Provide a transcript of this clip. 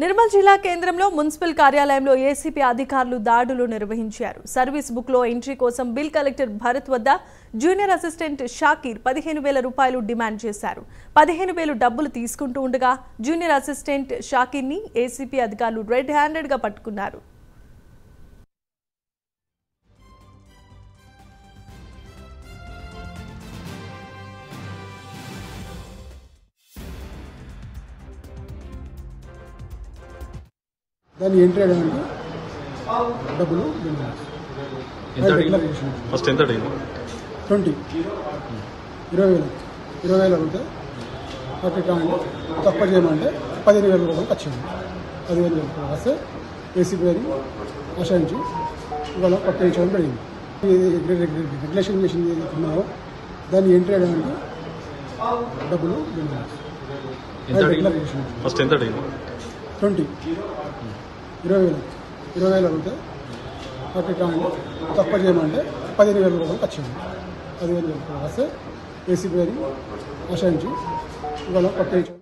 నిర్మల్ జిల్లా కేంద్రంలో మున్సిపల్ కార్యాలయంలో ఏసీపీ అధికారులు దాడులు నిర్వహించారు. సర్వీస్ బుక్ లో ఎంట్రీ కోసం బిల్ కలెక్టర్ భరత్ వద్ద జూనియర్ అసిస్టెంట్ షాకీర్ 15,000 రూపాయలు డిమాండ్ చేశారు. 15,000 డబ్బులు తీసుకుంటూ ఉండగా జూనియర్ అసిస్టెంట్ షాకీర్ ని ఏసీపీ అధికారులు రెడ్ హ్యాండెడ్ గా పట్టుకున్నారు. దాన్ని ఎంట్రీ అయ్యామంటే డబ్బులు ఫస్ట్ ఎంత 20,000 అవుతాయి. అక్కడ కానీ తక్కువ చేయమంటే 15,000 రూపాయలు వచ్చింది. 15,000 రూపాయలు వస్తే ఏసీపీ గారి ఆశ్రయించి ఇవాళ పట్టించడం జరిగింది. రెగ్యులేషన్ చేసింది ఏదైతున్నారో దాన్ని ఎంట్రీ అయ్యామంటే డబ్బులు ఫస్ట్ ఎంత 20,000 అవుతాయి. అక్కడ కానీ తక్కువ చేయమంటే 15,000 రూపాయలు వచ్చింది. 15,000 రూపాయలు వస్తే ఏసీపీ గారి ఆశ్రయించి ఇవాళ పట్టించడం